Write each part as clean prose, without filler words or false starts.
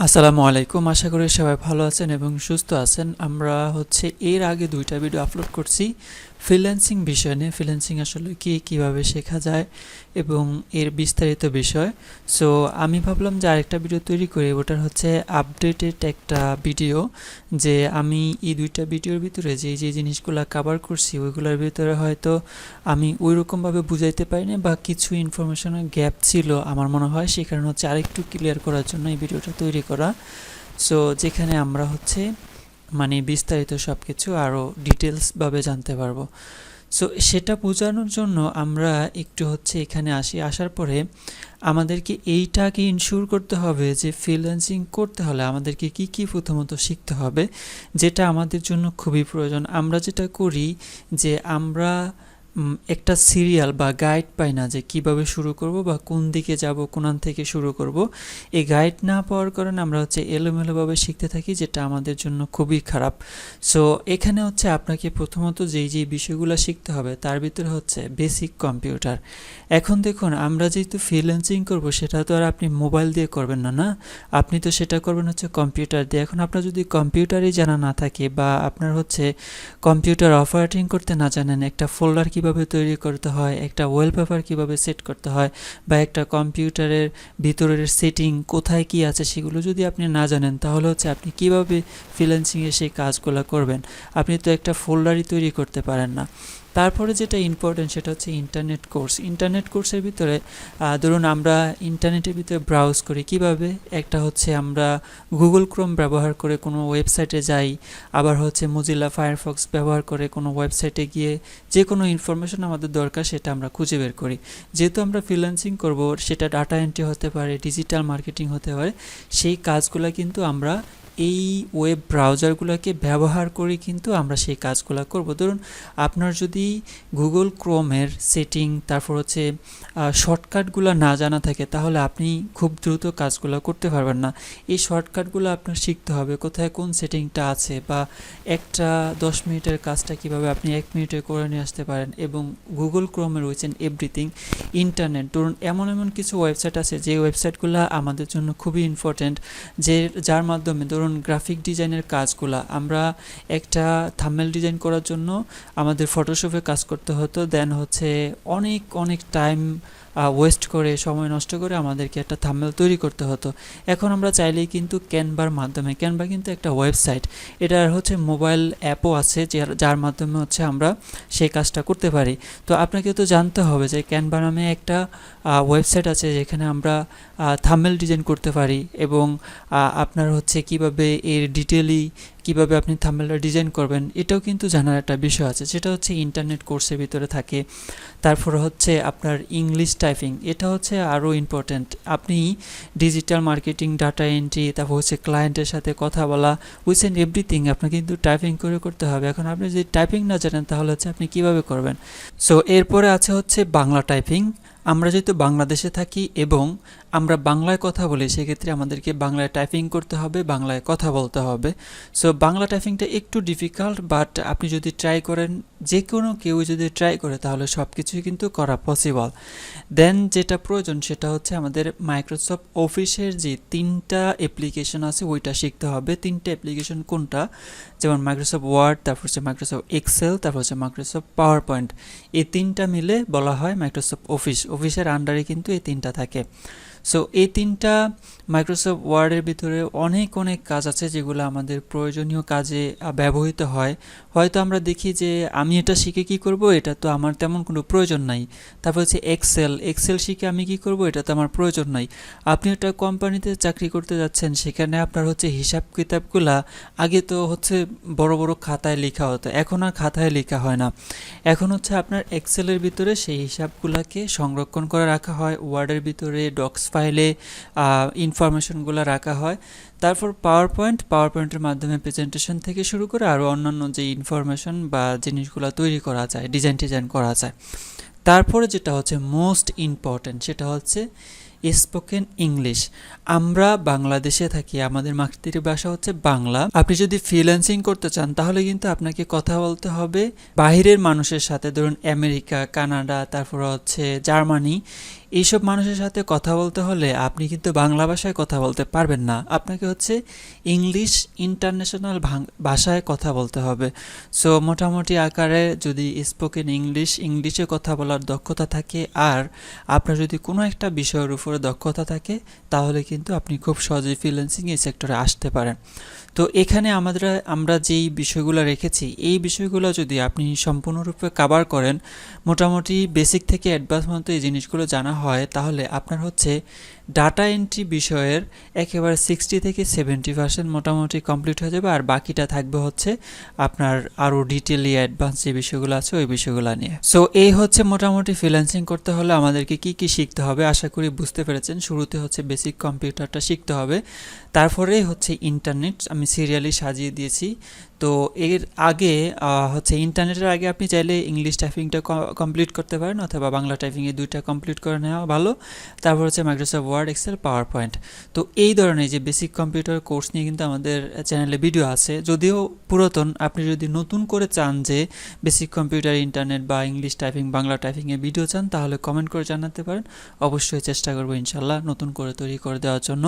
আসসালামু আলাইকুম। আশা করি সবাই ভালো আছেন এবং সুস্থ আছেন। আমরা এর আগে ২টা ভিডিও আপলোড করছি ফ্রিল্যান্সিং বিষয় নিয়ে। ফ্রিল্যান্সিং আসলে কি, কিভাবে শেখা যায় এবং এর বিস্তারিত বিষয়। সো আমি ভাবলাম যে আরেকটা ভিডিও তৈরি করি, ওটার আপডেটেড একটা ভিডিও, যে আমি এই ২টা ভিডিওর ভিতরে যে জিনিসগুলো কভার করছি ওইগুলোর ভিতরে হয়তো আমি ওইরকমভাবে বুঝাইতে পারিনি বা কিছু ইনফরমেশনের গ্যাপ ছিল আমার মনে হয়, সেই কারণে আরেকটু ক্লিয়ার করার জন্য এই ভিডিওটা তৈরি করা। সো যেখানে আমরা মানে বিস্তারিত সব কিছু আরও ডিটেলসভাবে জানতে পারবো। সো সেটা বোঝানোর জন্য আমরা একটু এখানে আসার পরে আমাদেরকে এইটাকে ইনশিওর করতে হবে যে ফ্রিল্যান্সিং করতে হলে আমাদেরকে কি কি প্রথমত শিখতে হবে, যেটা আমাদের জন্য খুবই প্রয়োজন। আমরা যেটা করি যে আমরা একটা সিরিয়াল বা গাইড পাই না যে কিভাবে শুরু করব বা কোন দিকে যাব, কোনান থেকে শুরু করব। এই গাইড না পাওয়ার কারণে আমরা এলোমেলোভাবে শিখতে থাকি, যেটা আমাদের জন্য খুবই খারাপ। সো এখানে আপনাকে প্রথমত যেই বিষয়গুলো শিখতে হবে তার ভিতরে বেসিক কম্পিউটার। এখন দেখুন, আমরা যেহেতু ফ্রিল্যান্সিং করব সেটা তো আর আপনি মোবাইল দিয়ে করবেন না, না, আপনি তো সেটা করবেন কম্পিউটার দিয়ে। এখন আপনার যদি কম্পিউটারই জানা না থাকে বা আপনার কম্পিউটার অপারেটিং করতে না জানেন, একটা ফোল্ডার কিভাবে তৈরি করতে হয়, একটা ওয়ালপেপার কিভাবে সেট করতে হয়, বা একটা কম্পিউটারের ভিতরের সেটিং কোথায় কি আছে সেগুলো যদি আপনি না জানেন, তাহলে আপনি কিভাবে ফ্রিল্যান্সিংয়ে সেই কাজগুলো করবেন? আপনি তো একটা ফোল্ডারই তৈরি করতে পারেন না। তারপরে যেটা ইম্পর্টেন্ট সেটা ইন্টারনেট কোর্স। ইন্টারনেট কোর্সের ভিতরে ধরুন আমরা ইন্টারনেটের ভিতরে ব্রাউজ করি কিভাবে, একটা আমরা গুগল ক্রোম ব্যবহার করে কোনো ওয়েবসাইটে যাই, আবার মোজিলা ফায়ারফক্স ব্যবহার করে কোনো ওয়েবসাইটে গিয়ে যে কোনো ইনফরমেশন আমাদের দরকার সেটা আমরা খুঁজে বের করি। যেহেতু আমরা ফ্রিল্যান্সিং করব, সেটা ডাটা এন্ট্রি হতে পারে, ডিজিটাল মার্কেটিং হতে পারে, সেই কাজগুলো কিন্তু আমরা এই ওয়েব ব্রাউজারগুলোকে ব্যবহার করে কিন্তু আমরা সেই কাজগুলো করব। ধরুন আপনার যদি গুগল ক্রোমের সেটিং, তারপর শর্টকাটগুলো না জানা থাকে, তাহলে আপনি খুব দ্রুত কাজগুলো করতে পারবেন না। এই শর্টকাটগুলো আপনার শিখতে হবে, কোথায় কোন সেটিংটা আছে, বা একটা 10 মিনিটের কাজটা কিভাবে আপনি 1 মিনিটে করে নিয়ে আসতে পারেন। এবং গুগল ক্রোমে রয়েছেন এভরিথিং, ইন্টারনেট। ধরুন এমন কিছু ওয়েবসাইট আছে যে ওয়েবসাইটগুলো আমাদের জন্য খুবই ইম্পর্টেন্ট, যার মাধ্যমে ধরুন গ্রাফিক ডিজাইনের কাজগুলো, আমরা একটা থাম্বনেল ডিজাইন করার জন্য আমাদের ফটোশপে কাজ করতে হতো, দেন অনেক টাইম ওয়েস্ট করে, সময় নষ্ট করে আমাদেরকে একটা থাম্বনেল তৈরি করতে হতো। এখন আমরা চাইলেই কিন্তু ক্যানভার মাধ্যমে, ক্যানভা কিন্তু একটা ওয়েবসাইট, এটার মোবাইল অ্যাপও আছে যার মাধ্যমে আমরা সেই কাজটা করতে পারি। তো আপনাকে তো জানতে হবে যে ক্যানভা নামে একটা ওয়েবসাইট আছে যেখানে আমরা থাম্বনেল ডিজাইন করতে পারি, এবং আপনার কিভাবে এর ডিটেইলি কিভাবে আপনি থাম্বনেলটা ডিজাইন করবেন, এটাও কিন্তু জানার একটা বিষয় আছে, যেটা ইন্টারনেট কোর্সের ভিতরে থাকে। তারপর আপনার ইংলিশ টাইপিং, এটা আরও ইম্পর্ট্যান্ট। আপনি ডিজিটাল মার্কেটিং, ডাটা এন্ট্রি, তারপর ক্লায়েন্টের সাথে কথা বলা, উইথ এন্ড এভরিথিং আপনাকে কিন্তু টাইপিং করে করতে হবে। এখন আপনি যদি টাইপিং না জানেন তাহলে আপনি কিভাবে করবেন? সো এরপরে আছে বাংলা টাইপিং। আমরা যেহেতু বাংলাদেশে থাকি এবং আমরা বাংলায় কথা বলি, সেক্ষেত্রে আমাদেরকে বাংলায় টাইপিং করতে হবে, বাংলায় কথা বলতে হবে। সো বাংলা টাইপিংটা একটু ডিফিকাল্ট, বাট আপনি যদি ট্রাই করেন, যে কোনো কেউ যদি ট্রাই করে, তাহলে সব কিছুই কিন্তু করা পসিবল। দেন যেটা প্রয়োজন সেটা আমাদের মাইক্রোসফট অফিসের যে 3টা অ্যাপ্লিকেশন আছে ওইটা শিখতে হবে। 3টা অ্যাপ্লিকেশন কোনটা? যেমন মাইক্রোসফট ওয়ার্ড, তারপর মাইক্রোসফট এক্সেল, তারপর মাইক্রোসফট পাওয়ার পয়েন্ট। এই 3টা মিলে বলা হয় মাইক্রোসফট অফিসের আন্ডারে কিন্তু এই 3টা থাকে। সো এই 3টা মাইক্রোসফট ওয়ার্ডের ভিতরে অনেক কাজ আছে যেগুলো আমাদের প্রয়োজনীয় কাজে ব্যবহৃত হয়। হয়তো আমরা দেখি যে আমি এটা শিখে কি করব, এটা তো আমার তেমন কোনো প্রয়োজন নাই। তারপর এক্সেল শিখে আমি কি করব, এটা তো আমার প্রয়োজন নাই। আপনি একটা কোম্পানিতে চাকরি করতে যাচ্ছেন, সেখানে আপনার হিসাব কিতাবগুলা আগে তো বড় বড় খাতায় লেখা হতো, এখন আর খাতায় লেখা হয় না। এখন আপনার এক্সেলের ভিতরে সেই হিসাবগুলোকে সংরক্ষণ করে রাখা হয়, ওয়ার্ডের ভিতরে ডক্স ফাইলে ইনফরমেশনগুলো রাখা হয়। তারপর পাওয়ার পয়েন্টের মাধ্যমে প্রেজেন্টেশন থেকে শুরু করে আরও অন্যান্য যে ইনফরমেশন বা জিনিসগুলো তৈরি করা যায়, ডিজাইন করা যায়। তারপরে যেটা মোস্ট ইম্পর্ট্যান্ট, সেটা স্পোকেন ইংলিশ। আমরা বাংলাদেশে থাকি, আমাদের মাতৃভাষা বাংলা। আপনি যদি ফ্রিল্যান্সিং করতে চান তাহলে কিন্তু আপনাকে কথা বলতে হবে বাহিরের মানুষের সাথে, ধরুন আমেরিকা, কানাডা, তারপর জার্মানি, এইসব মানুষের সাথে কথা বলতে হলে আপনি কিন্তু বাংলা ভাষায় কথা বলতে পারবেন না, আপনাকে হচ্ছে ইংলিশ ইন্টারন্যাশনাল ভাষায় কথা বলতে হবে। সো মোটামুটি আকারে যদি স্পোকেন ইংলিশে কথা বলার দক্ষতা থাকে, আর আপনার যদি কোনো একটা বিষয়ের উপরে দক্ষতা থাকে, তাহলে কিন্তু আপনি খুব সহজেই ফ্রিল্যান্সিং এই সেক্টরে আসতে পারেন। তো এখানে আমরা যেই বিষয়গুলো রেখেছি, এই বিষয়গুলো যদি আপনি সম্পূর্ণরূপে কভার করেন, মোটামুটি বেসিক থেকে অ্যাডভান্স মতো এই জিনিসগুলো জানা হয়, তাহলে আপনার হচ্ছে ডাটা এন্ট্রি বিষয়ের একেবারে 60 থেকে 70% মোটামুটি কমপ্লিট হয়ে যাবে, আর বাকিটা থাকবে হচ্ছে আপনার আরও ডিটেইলি অ্যাডভান্স যে বিষয়গুলো আছে ওই বিষয়গুলো নিয়ে। সো এই হচ্ছে মোটামুটি ফ্রিল্যান্সিং করতে হলে আমাদেরকে কি কি শিখতে হবে, আশা করি বুঝতে পেরেছেন। শুরুতে হচ্ছে বেসিক কম্পিউটারটা শিখতে হবে, তারপরে হচ্ছে ইন্টারনেট আমি সিরিয়ালি সাজিয়ে দিয়েছি। তো এর আগে হচ্ছে ইন্টারনেটের আগে আপনি চাইলে ইংলিশ টাইপিংটা কমপ্লিট করতে পারেন, অথবা বাংলা টাইপিং, এই দুইটা কমপ্লিট করে নেওয়া ভালো। তারপর হচ্ছে Microsoft Word, Excel, PowerPoint. তো এই ধরনের যে বেসিক কম্পিউটার কোর্স নিয়ে কিন্তু আমাদের চ্যানেলে ভিডিও আছে, যদিও পুরাতন। আপনি যদি নতুন করে চান যে বেসিক কম্পিউটার, ইন্টারনেট বা ইংলিশ টাইপিং, বাংলা টাইপিংয়ের ভিডিও চান, তাহলে কমেন্ট করে জানাতে পারেন। অবশ্যই চেষ্টা করবো ইনশাল্লাহ নতুন করে তৈরি করে দেওয়ার জন্য।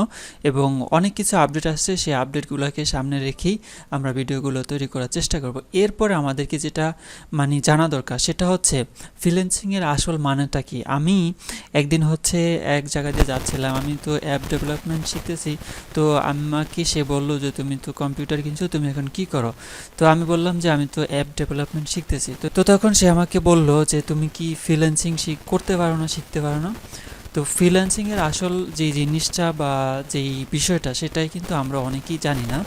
এবং অনেক কিছু আপডেট আসছে, সেই আপডেটগুলোকে সামনে রেখেই আমরা ভিডিওগুলো তৈরি করার চেষ্টা করব। এরপরে আমাদেরকে যেটা জানা দরকার, সেটা হচ্ছে ফ্রিল্যান্সিংয়ের আসল মানেটা কি। আমি একদিন হচ্ছে এক জায়গা দিয়ে যাচ্ছিলাম, আমি তো অ্যাপ ডেভেলপমেন্ট শিখতেছি। তো আমাকে সে বললো যে তুমি তো কম্পিউটার কিনছো, তুমি এখন কি করো? তো আমি বললাম যে আমি তো অ্যাপ ডেভেলপমেন্ট শিখতেছি। তো তখন সে আমাকে বললো যে তুমি কি ফ্রিল্যান্সিং করতে পারো না, শিখতে পারো না? তো ফ্রিল্যান্সিংয়ের আসল যে জিনিসটা বা যেই বিষয়টা, সেটাই কিন্তু আমরা অনেকেই জানি না।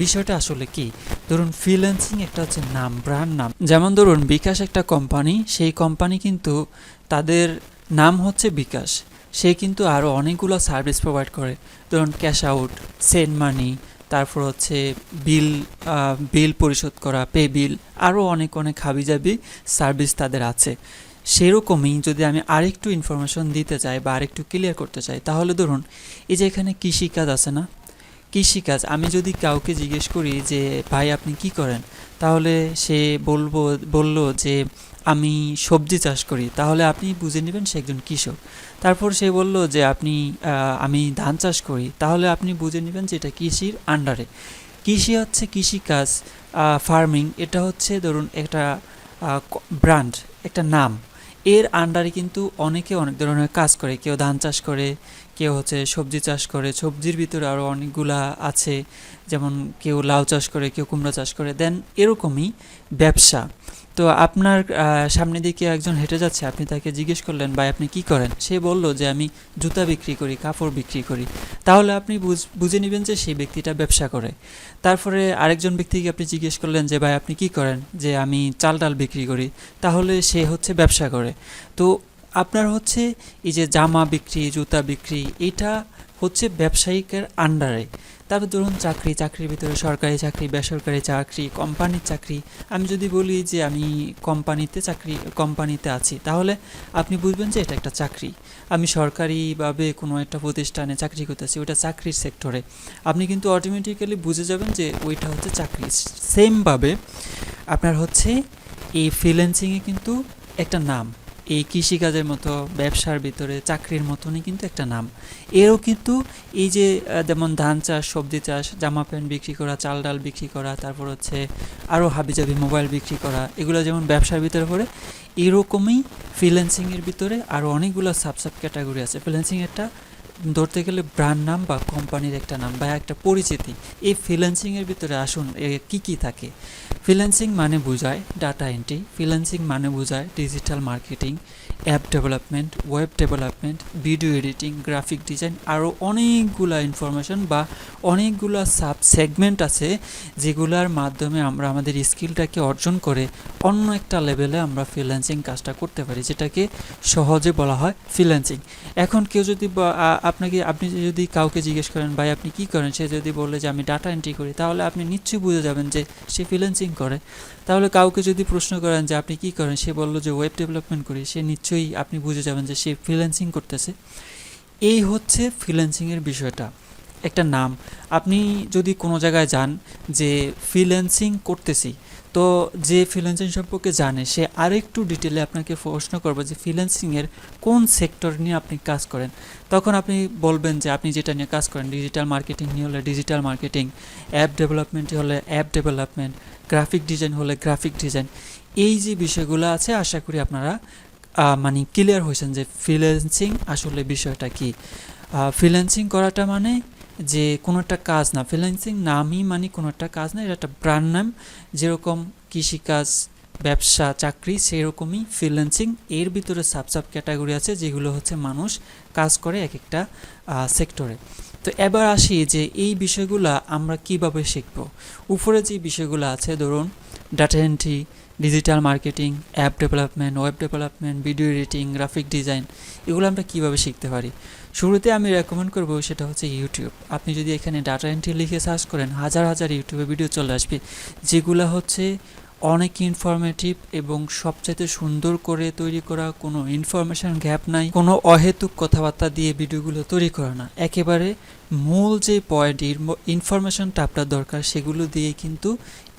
বিষয়টা আসলে কি, ধরুন ফ্রিল্যান্সিং একটা হচ্ছে নাম, ব্র্যান্ড নাম। যেমন ধরুন বিকাশ একটা কোম্পানি, সেই কোম্পানি কিন্তু তাদের নাম হচ্ছে বিকাশ, সে কিন্তু আরও অনেকগুলো সার্ভিস প্রোভাইড করে। ধরুন ক্যাশ আউট, সেন্ড মানি, তারপর হচ্ছে বিল পরিশোধ করা, পে বিল, আরও অনেক অনেক হাবিজাবি সার্ভিস তাদের আছে। সেরকমই যদি আমি আরেকটু ইনফরমেশন দিতে চাই বা আরেকটু ক্লিয়ার করতে চাই, তাহলে ধরুন এই যে এখানে কৃষিকাজ আছে না, কৃষিকাজ, আমি যদি কাউকে জিজ্ঞেস করি যে ভাই আপনি কি করেন, তাহলে সে বলল যে আমি সবজি চাষ করি, তাহলে আপনি বুঝে নেবেন সে একজন কৃষক। তারপর সে বলল যে আমি ধান চাষ করি, তাহলে আপনি বুঝে নেবেন যে এটা কৃষির আন্ডারে। কৃষি হচ্ছে কৃষিকাজ, ফার্মিং, এটা হচ্ছে ধরুন একটা ব্র্যান্ড, একটা নাম। এর আন্ডারে কিন্তু অনেকে অনেক ধরনের কাজ করে, কেউ ধান চাষ করে, কেউ হচ্ছে সবজি চাষ করে, সবজির ভিতরে আরও অনেকগুলা আছে, যেমন কেউ লাউ চাষ করে, কেউ কুমড়া চাষ করে। দেন এরকমই ব্যবসা। তো আপনার সামনে দিকে একজন হেঁটে যাচ্ছে, আপনি তাকে জিজ্ঞেস করলেন ভাই আপনি কি করেন, সে বলল যে আমি জুতা বিক্রি করি, কাপড় বিক্রি করি, তাহলে আপনি বুঝে নেবেন যে সেই ব্যক্তিটা ব্যবসা করে। তারপরে আরেকজন ব্যক্তিকে আপনি জিজ্ঞেস করলেন যে ভাই আপনি কি করেন, যে আমি চাল ডাল বিক্রি করি, তাহলে সে হচ্ছে ব্যবসা করে। তো আপনার হচ্ছে এই যে জামা বিক্রি, জুতা বিক্রি, এটা হচ্ছে ব্যবসায়িকের আন্ডারে। তারপর ধরুন চাকরির ভিতরে সরকারি চাকরি, বেসরকারি চাকরি, কোম্পানির চাকরি। আমি যদি বলি যে আমি কোম্পানিতে আছি, তাহলে আপনি বুঝবেন যে এটা একটা চাকরি। আমি সরকারিভাবে কোনো একটা প্রতিষ্ঠানে চাকরি করতেছি, ওইটা চাকরির সেক্টরে, আপনি কিন্তু অটোমেটিক্যালি বুঝে যাবেন যে ওইটা হচ্ছে চাকরি। সেমভাবে আপনার হচ্ছে এই ফ্রিল্যান্সিংয়ে কিন্তু একটা নাম, এই কৃষিকাজের মতো ব্যবসার ভিতরে চাকরির মতনই কিন্তু একটা নাম। এরও কিন্তু এই যে যেমন ধান চাষ, সবজি চাষ, জামা প্যান্ট বিক্রি করা, চাল ডাল বিক্রি করা, তারপর হচ্ছে আরও হাবিজাবি মোবাইল বিক্রি করা, এগুলো যেমন ব্যবসার ভিতরে পড়ে, এরকমই ফ্রিল্যান্সিংয়ের ভিতরে আরও অনেকগুলো সাব ক্যাটাগরি আছে। ফ্রিল্যান্সিং একটা ধরতে গেলে ব্র্যান্ড নাম বা কোম্পানির একটা নাম বা একটা পরিচিতি। এই ফ্রিল্যান্সিংয়ের ভিতরে আসুন কি কি থাকে। ফ্রিল্যান্সিং মানে বোঝায় ডাটা এন্ট্রি, ফ্রিল্যান্সিং মানে বোঝায় digital marketing, app development, web development, video editing, graphic design, আরও অনেকগুলো ইনফরমেশন বা অনেকগুলো সাব সেগমেন্ট আছে, যেগুলোর মাধ্যমে আমরা আমাদের স্কিলটাকে অর্জন করে অন্য একটা লেভেলে আমরা ফ্রিল্যান্সিং কাজটা করতে পারি, যেটাকে সহজে বলা হয় ফ্রিল্যান্সিং। এখন কেউ যদি আপনি যদি কাউকে জিজ্ঞেস করেন ভাই আপনি কি করেন, সে যদি বলে যে আমি ডাটা এন্ট্রি করি, তাহলে আপনি নিশ্চয়ই বুঝে যাবেন যে সে ফ্রিল্যান্সিং করে। তাহলে কাউকে যদি প্রশ্ন করেন যে আপনি কি করেন, সে বলল যে ওয়েব ডেভেলপমেন্ট করি, সে নিশ্চয়ই আপনি বুঝে যাবেন যে সে ফ্রিল্যান্সিং করতেছে। এই হচ্ছে ফ্রিল্যান্সিংয়ের বিষয়টা, একটা নাম। আপনি যদি কোনো জায়গায় যান যে ফ্রিল্যান্সিং করতেছি, তো যে ফ্রিল্যান্সিং সম্পর্কে জানে সে আরেকটু ডিটেলে আপনাকে প্রশ্ন করবে যে ফ্রিল্যান্সিংয়ের কোন সেক্টর নিয়ে আপনি কাজ করেন। তখন আপনি বলবেন যে আপনি যেটা নিয়ে কাজ করেন, ডিজিটাল মার্কেটিং নিয়ে হলে ডিজিটাল মার্কেটিং, অ্যাপ ডেভেলপমেন্ট হলে অ্যাপ ডেভেলপমেন্ট, গ্রাফিক ডিজাইন হলে গ্রাফিক ডিজাইন। এই যে বিষয়গুলো আছে আশা করি আপনারা মানে ক্লিয়ার হয়েছেন যে ফ্রিল্যান্সিং আসলে বিষয়টা কি। ফ্রিল্যান্সিং করাটা মানে যে কোনো একটা কাজ না, ফ্রিল্যান্সিং নামই মানে কোনো একটা কাজ না, এটা একটা ব্র্যান্ড নাম। যেরকম কৃষিকাজ, ব্যবসা, চাকরি, সেই রকমই ফ্রিল্যান্সিং। এর ভিতরে সাব ক্যাটাগরি আছে যেগুলো হচ্ছে মানুষ কাজ করে এক একটা সেক্টরে। তো এবার আসি যে এই বিষয়গুলো আমরা কিভাবে শিখব। উপরে যে বিষয়গুলো আছে, ধরুন data entry, digital marketing, app development, web development, video editing, graphic design, এগুলো আমরা কীভাবে শিখতে পারি। শুরুতে আমি রেকমেন্ড করব সেটা হচ্ছে ইউটিউব। আপনি যদি এখানে ডাটা এন্ট্রি লিখে সার্চ করেন, হাজার হাজার ইউটিউবে ভিডিও চলে আসবে যেগুলো হচ্ছে অনেক ইনফরমেটিভ এবং সবচেয়ে সুন্দর করে তৈরি করা, কোনো ইনফরমেশন গ্যাপ নাই, কোনো অহেতুক কথাবার্তা দিয়ে ভিডিওগুলো তৈরি করা না, একেবারে মূল যে পয়েন্ট ইনফরমেশনটা আপনার দরকার সেগুলো দিয়ে কিন্তু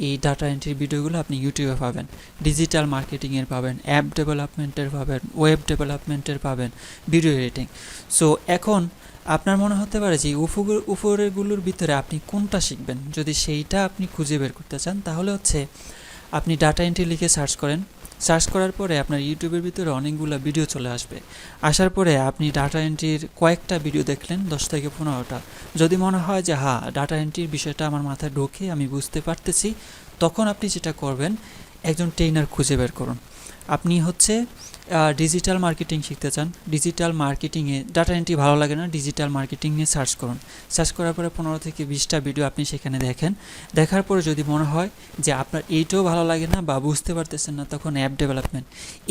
এই ডাটা এন্ট্রির ভিডিওগুলো আপনি ইউটিউবে পাবেন, ডিজিটাল মার্কেটিংয়ের পাবেন, অ্যাপ ডেভেলপমেন্টের পাবেন, ওয়েব ডেভেলপমেন্টের পাবেন, ভিডিও এডিটিং। সো এখন আপনার মনে হতে পারে যে উপরেরগুলোর ভিতরে আপনি কোনটা শিখবেন। যদি সেইটা আপনি খুঁজে বের করতে চান তাহলে হচ্ছে আপনি ডাটা এন্ট্রি লিখে সার্চ করেন। সার্চ করার পরে আপনার ইউটিউবের ভিতরে অনেকগুলো ভিডিও চলে আসবে। আসার পরে আপনি ডাটা এন্ট্রির কয়েকটা ভিডিও দেখলেন, 10 থেকে 15টা। যদি মনে হয় যে হ্যাঁ, ডাটা এন্ট্রির বিষয়টা আমার মাথায় ঢোকে, আমি বুঝতে পারতেছি, তখন আপনি যেটা করবেন, একজন ট্রেনার খুঁজে বের করুন। আপনি হচ্ছে ডিজিটাল মার্কেটিং শিখতে চান, ডিজিটাল মার্কেটিংয়ে ডাটা এন্ট্রি ভালো লাগে না, ডিজিটাল মার্কেটিং নিয়ে সার্চ করুন। সার্চ করার পরে 15 থেকে 20টা ভিডিও আপনি সেখানে দেখেন। দেখার পরে যদি মনে হয় যে আপনার এইটাও ভালো লাগে না বা বুঝতে পারতেছেন না, তখন অ্যাপ ডেভেলপমেন্ট।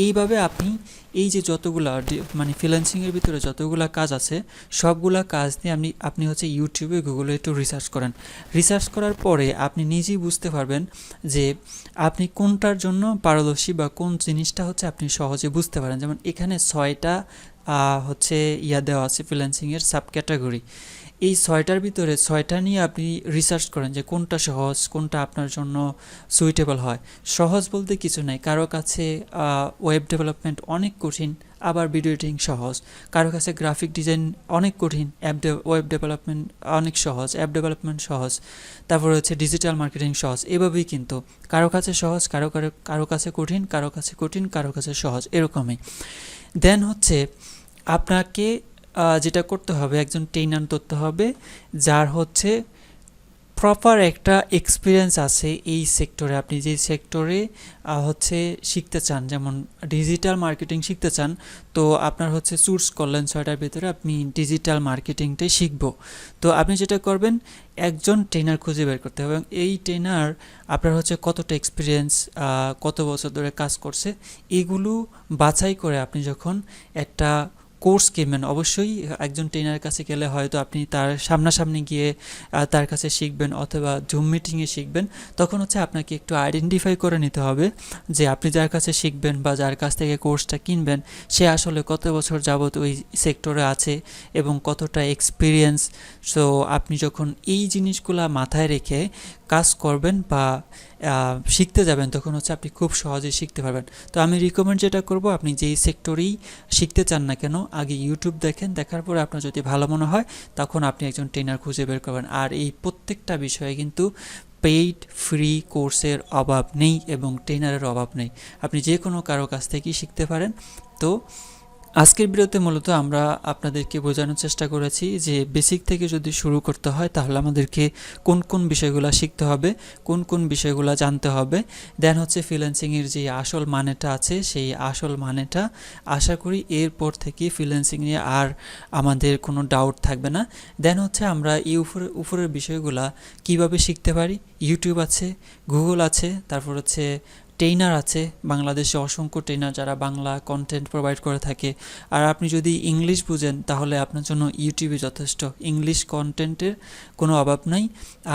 এইভাবে আপনি এই যে যতগুলা মানে ফ্রিল্যান্সিংয়ের ভিতরে যতগুলা কাজ আছে সবগুলা কাজ নিয়ে আপনি হচ্ছে ইউটিউবে, গুগলে একটু রিসার্চ করেন। রিসার্চ করার পরে আপনি নিজেই বুঝতে পারবেন যে আপনি কোনটার জন্য পারদর্শী বা কোন জিনিসটা হচ্ছে আপনি সহজে বুঝতে পারেন। যেমন এখানে 6টা হচ্ছে দেওয়া আছে ফ্রিল্যান্সিংয়ের সাব ক্যাটাগরি। এই 6টার ভিতরে 6টা নিয়ে আপনি রিসার্চ করেন যে কোনটা সহজ, কোনটা আপনার জন্য সুইটেবল হয়। সহজ বলতে কিছু নাই, কারো কাছে ওয়েব ডেভেলপমেন্ট অনেক কঠিন, আবার ভিডিও এডিটিং সহজ। কারো কাছে গ্রাফিক ডিজাইন অনেক কঠিন, ওয়েব ডেভেলপমেন্ট অনেক সহজ, অ্যাপ ডেভেলপমেন্ট সহজ। তারপর হচ্ছে ডিজিটাল মার্কেটিং সহজ। এভাবেই কিন্তু কারো কাছে সহজ, কারো কাছে কঠিন, কারো কাছে কঠিন, কারো কাছে সহজ, এরকমই। দেন হচ্ছে আপনাকে যেটা করতে হবে, একজন ট্রেনার ধরতে হবে যার হচ্ছে প্রপার একটা এক্সপিরিয়েন্স আছে এই সেক্টরে। আপনি যে সেক্টরে হচ্ছে শিখতে চান, যেমন ডিজিটাল মার্কেটিং শিখতে চান, তো আপনার হচ্ছে চুজ করলেন 6টার ভিতরে আপনি ডিজিটাল মার্কেটিংটাই শিখব। তো আপনি যেটা করবেন, একজন ট্রেনার খুঁজে বের করতে হবে এবং এই ট্রেনার আপনার হচ্ছে কতটা এক্সপিরিয়েন্স, কত বছর ধরে কাজ করছে, এগুলো বাছাই করে আপনি যখন একটা কোর্স কিনবেন, অবশ্যই একজন ট্রেনারের কাছে গেলে হয়তো আপনি তার সামনাসামনি গিয়ে তার কাছে শিখবেন অথবা জুম মিটিংয়ে শিখবেন। তখন হচ্ছে আপনাকে একটু আইডেন্টিফাই করে নিতে হবে যে আপনি যার কাছে শিখবেন বা যার কাছ থেকে কোর্সটা কিনবেন সে আসলে কত বছর যাবত ওই সেক্টরে আছে এবং কতটা এক্সপিরিয়েন্স। সো আপনি যখন এই জিনিসগুলো মাথায় রেখে কাজ করবেন বা শিখতে যাবেন, তখন হচ্ছে আপনি খুব সহজেই শিখতে পারবেন। তো আমি রিকমেন্ড যেটা করব, আপনি যেই সেক্টরেই শিখতে চান না কেন, আগে ইউটিউব দেখেন, দেখার পরে আপনার যদি ভালো মনে হয় তখন আপনি একজন ট্রেনার খুঁজে বের করবেন। আর এই প্রত্যেকটা বিষয়ে কিন্তু পেইড ফ্রি কোর্সের অভাব নেই এবং ট্রেনারের অভাব নেই, আপনি যে কোনো কারো কাছ থেকেই শিখতে পারেন। তো আজকের ভিডিওতে মূলত আমরা আপনাদেরকে বোঝানোর চেষ্টা করেছি যে বেসিক থেকে যদি শুরু করতে হয় তাহলে আমাদেরকে কোন কোন বিষয়গুলো শিখতে হবে, কোন কোন বিষয়গুলো জানতে হবে। দেন হচ্ছে ফ্রিল্যান্সিংয়ের যে আসল মানেটা আছে সেই আসল মানেটা, আশা করি এরপর থেকে ফ্রিল্যান্সিং নিয়ে আর আমাদের কোনো ডাউট থাকবে না। দেন হচ্ছে আমরা এই উপরের বিষয়গুলো কিভাবে শিখতে পারি, ইউটিউব আছে, গুগল আছে, তারপর হচ্ছে ট্রেনার আছে, বাংলাদেশে অসংখ্য ট্রেনার যারা বাংলা কন্টেন্ট প্রোভাইড করে থাকে। আর আপনি যদি ইংলিশ বুঝেন তাহলে আপনার জন্য ইউটিউবে যথেষ্ট, ইংলিশ কন্টেন্টের কোনো অভাব নাই।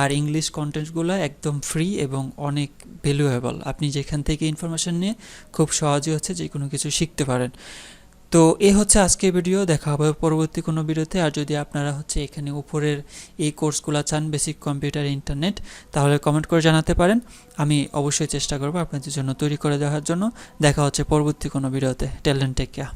আর ইংলিশ কন্টেন্টগুলো একদম ফ্রি এবং অনেক ভ্যালুয়েবল, আপনি যেখান থেকে ইনফরমেশন নিয়ে খুব সহজে হচ্ছে যে কোনো কিছু শিখতে পারেন। তো এই হচ্ছে আজকের ভিডিও, দেখা হবে পরবর্তী কোনো ভিডিওতে। আর যদি আপনারা হচ্ছে এখানে উপরের এই কোর্সগুলো চান, বেসিক কম্পিউটার ইন্টারনেট, তাহলে কমেন্ট করে জানাতে পারেন। আমি অবশ্যই চেষ্টা করব আপনাদের জন্য তৈরি করে দেওয়ার জন্য। দেখা হচ্ছে পরবর্তী কোনো ভিডিওতে। টেল দেন টেক কেয়ার।